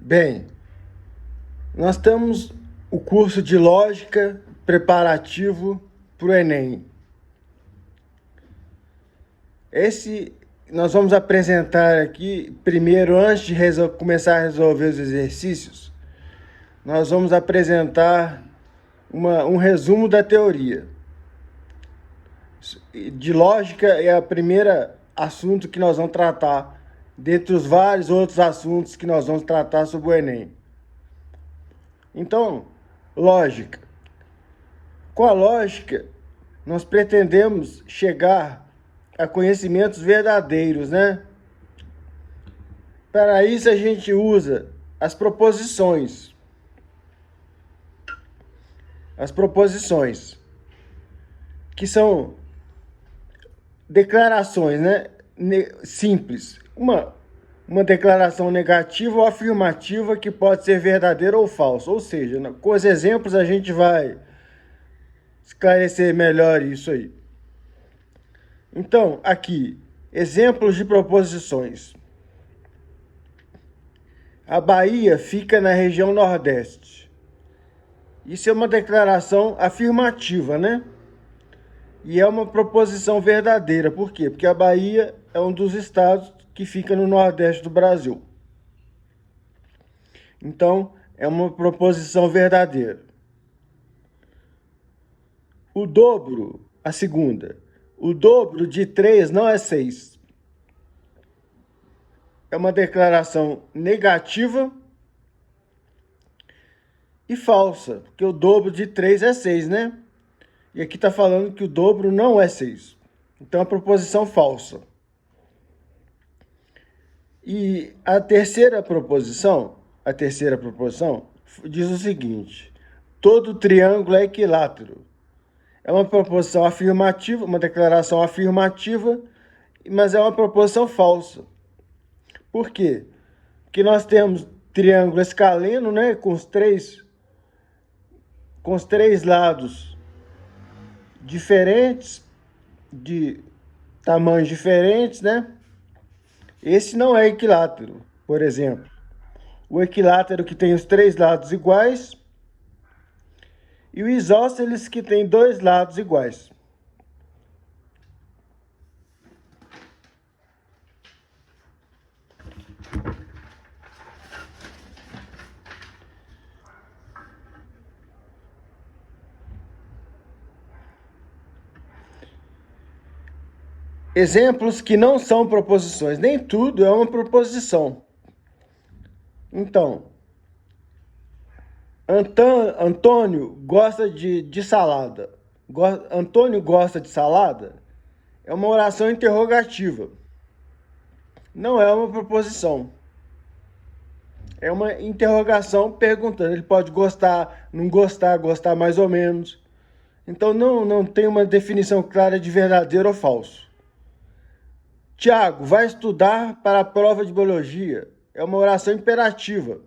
Bem, nós temos o curso de Lógica preparativo para o Enem. Nós vamos apresentar aqui, primeiro, antes de começar a resolver os exercícios, nós vamos apresentar um resumo da teoria. De lógica é o primeiro assunto que nós vamos tratar, dentre os vários outros assuntos que nós vamos tratar sobre o Enem. Então, lógica. Com a lógica, nós pretendemos chegar a conhecimentos verdadeiros, né? Para isso, a gente usa as proposições. As proposições, que são declarações, né? Simples. Uma declaração negativa ou afirmativa que pode ser verdadeira ou falsa. Ou seja, com os exemplos a gente vai esclarecer melhor isso aí. Então, aqui, exemplos de proposições. A Bahia fica na região Nordeste. Isso é uma declaração afirmativa, né? E é uma proposição verdadeira. Por quê? Porque a Bahia é um dos estados que fica no Nordeste do Brasil. Então, é uma proposição verdadeira. O dobro, a segunda. O dobro de 3 não é 6. É uma declaração negativa e falsa, porque o dobro de 3 é 6, né? E aqui está falando que o dobro não é 6. Então, é uma proposição falsa. E a terceira proposição diz o seguinte: todo triângulo é equilátero. É uma proposição afirmativa, uma declaração afirmativa, mas é uma proposição falsa. Por quê? Porque nós temos triângulo escaleno, né, com os três lados diferentes, de tamanhos diferentes, né? Esse não é equilátero, por exemplo. O equilátero que tem os 3 lados iguais e o isósceles que tem 2 lados iguais. Exemplos que não são proposições. Nem tudo é uma proposição. Então, Antônio gosta de salada. Antônio gosta de salada? É uma oração interrogativa. Não é uma proposição. É uma interrogação perguntando. Ele pode gostar, não gostar, gostar mais ou menos. Então, não tem uma definição clara de verdadeiro ou falso. Tiago, vai estudar para a prova de biologia. É uma oração imperativa.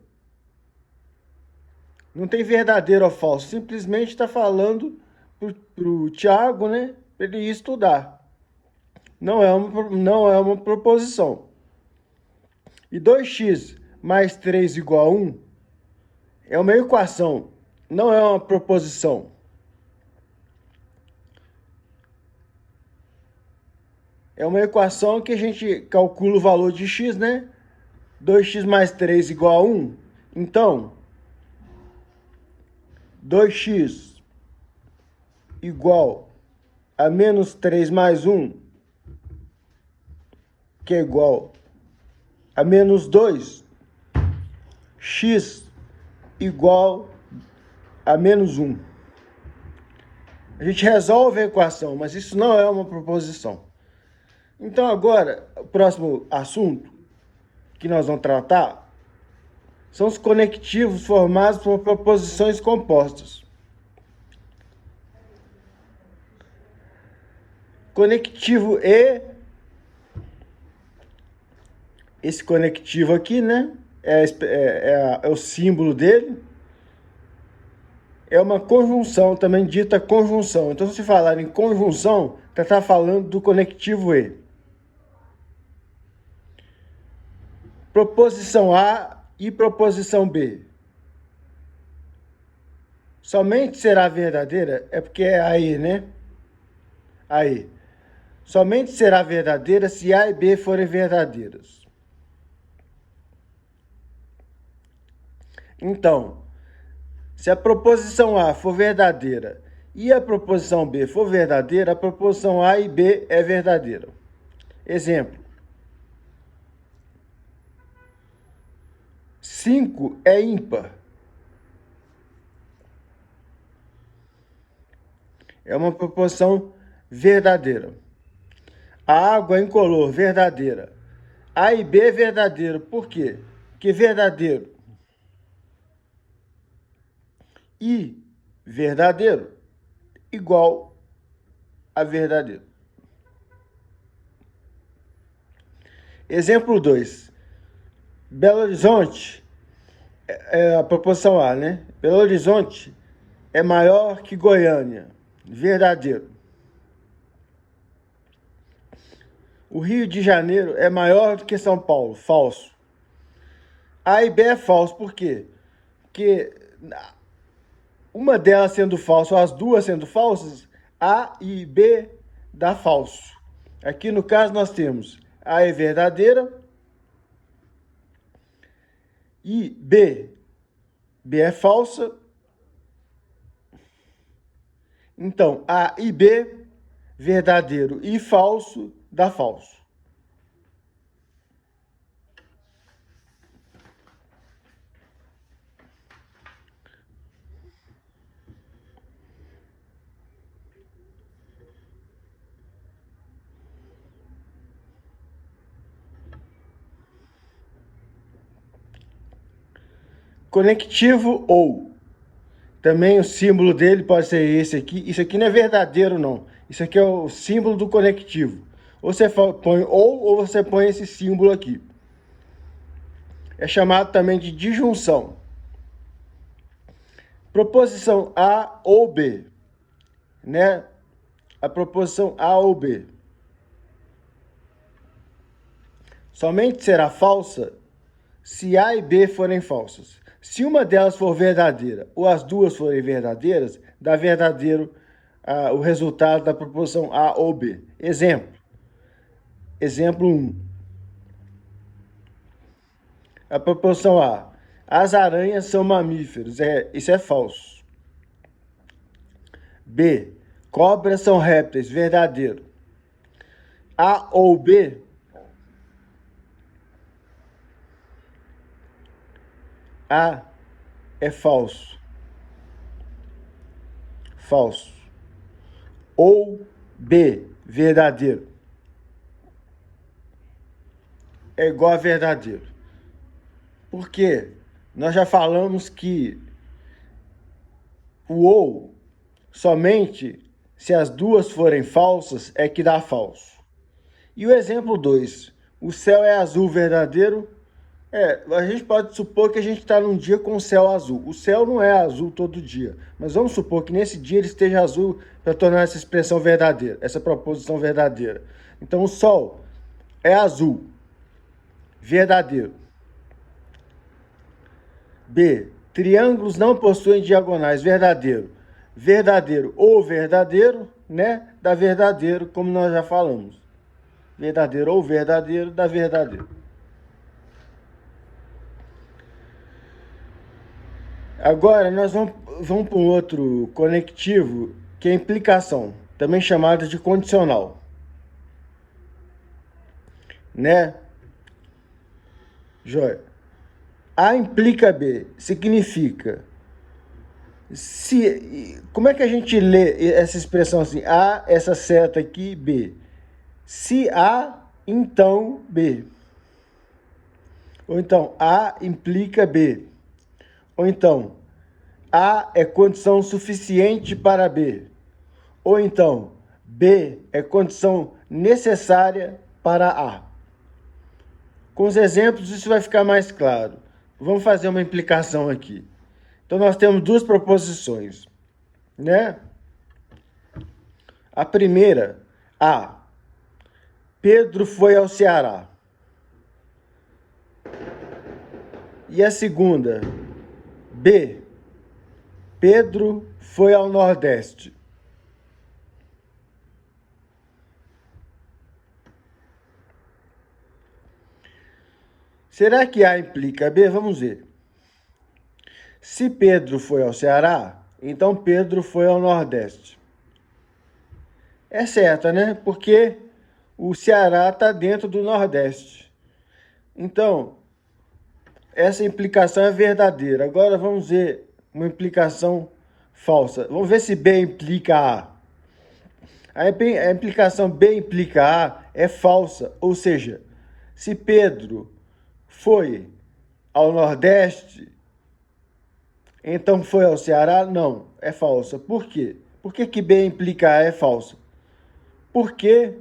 Não tem verdadeiro ou falso. Simplesmente está falando para o Tiago, né, para ele ir estudar. Não é uma proposição. E 2x mais 3 igual a 1 é uma equação. Não é uma proposição. É uma equação que a gente calcula o valor de x, né? 2x mais 3 igual a 1. Então, 2x igual a menos 3 mais 1, que é igual a menos 2. X igual a menos 1. A gente resolve a equação, mas isso não é uma proposição. Então, agora, o próximo assunto que nós vamos tratar são os conectivos formados por proposições compostas. Conectivo E, esse conectivo aqui, né? É o símbolo dele. É uma conjunção, também dita conjunção. Então, se falar em conjunção, está falando do conectivo E. Proposição A e proposição B somente será verdadeira, é porque é aí, né? Aí. Somente será verdadeira se A e B forem verdadeiras. Então, se a proposição A for verdadeira e a proposição B for verdadeira, a proposição A e B é verdadeira. Exemplo. 5 é ímpar. É uma proposição verdadeira. A água é incolor, verdadeira. A e B é verdadeiro. Por quê? Porque verdadeiro e verdadeiro igual a verdadeiro. Exemplo 2. Belo Horizonte, é a proposição A, né? Belo Horizonte é maior que Goiânia. Verdadeiro. O Rio de Janeiro é maior do que São Paulo. Falso. A e B é falso. Por quê? Porque uma delas sendo falsa ou as duas sendo falsas, A e B dá falso. Aqui no caso nós temos A é verdadeira e B é falsa. Então, A e B, verdadeiro e falso, dá falso. Conectivo ou. Também o símbolo dele pode ser esse aqui. Isso aqui não é verdadeiro, não. Isso aqui é o símbolo do conectivo. Ou você põe ou você põe esse símbolo aqui. É chamado também de disjunção. Proposição A ou B, né? A proposição A ou B somente será falsa se A e B forem falsas. Se uma delas for verdadeira ou as duas forem verdadeiras, dá verdadeiro o resultado da proposição A ou B. Exemplo 1. A proposição A. As aranhas são mamíferos. Isso é falso. B. Cobras são répteis. Verdadeiro. A ou B. A é falso. Falso. Ou B, verdadeiro. É igual a verdadeiro. Por quê? Nós já falamos que o ou somente se as duas forem falsas é que dá falso. E o exemplo 2. O céu é azul, verdadeiro? A gente pode supor que a gente está num dia com o céu azul. O céu não é azul todo dia, mas vamos supor que nesse dia ele esteja azul para tornar essa expressão verdadeira, essa proposição verdadeira. Então o sol é azul, verdadeiro. B. Triângulos não possuem diagonais, verdadeiro. Verdadeiro ou verdadeiro, né? Dá verdadeiro, como nós já falamos. Verdadeiro ou verdadeiro, dá verdadeiro. Agora, nós vamos para um outro conectivo, que é a implicação, também chamada de condicional. Né? Joia. A implica B significa... Como é que a gente lê essa expressão assim? A, essa seta aqui, B. Se A, então B. Ou então, A implica B. Ou então, A é condição suficiente para B. Ou então, B é condição necessária para A. Com os exemplos, isso vai ficar mais claro. Vamos fazer uma implicação aqui. Então, nós temos duas proposições, né? A primeira, A. Pedro foi ao Ceará. E a segunda, B, Pedro foi ao Nordeste. Será que A implica B? Vamos ver. Se Pedro foi ao Ceará, então Pedro foi ao Nordeste. É certa, né? Porque o Ceará está dentro do Nordeste. Então, essa implicação é verdadeira. Agora vamos ver uma implicação falsa. Vamos ver se B implica A. A implicação B implica A é falsa. Ou seja, se Pedro foi ao Nordeste, então foi ao Ceará? Não, é falsa. Por quê? Por que B implica A é falsa? Porque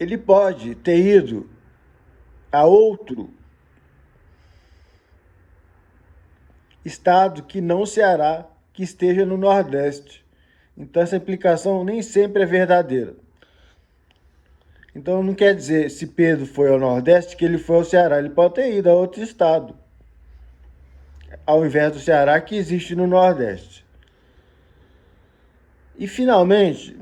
ele pode ter ido a outro estado que não Ceará, que esteja no Nordeste. Então essa implicação nem sempre é verdadeira. Então não quer dizer, se Pedro foi ao Nordeste, que ele foi ao Ceará. Ele pode ter ido a outro estado, ao invés do Ceará, que existe no Nordeste. E finalmente,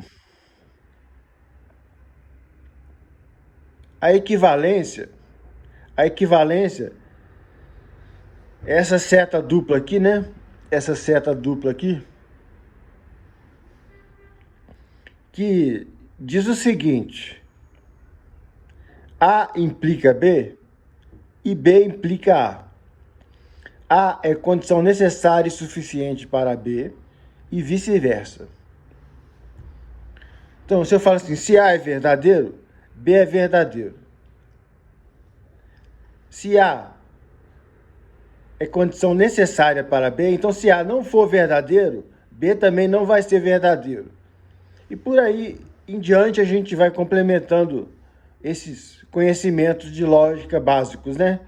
a equivalência, essa seta dupla aqui, né? Essa seta dupla aqui, que diz o seguinte: A implica B e B implica A. A é condição necessária e suficiente para B e vice-versa. Então, se eu falo assim, se A é verdadeiro, B é verdadeiro. Se A é condição necessária para B, então se A não for verdadeiro, B também não vai ser verdadeiro. E por aí em diante a gente vai complementando esses conhecimentos de lógica básicos, né?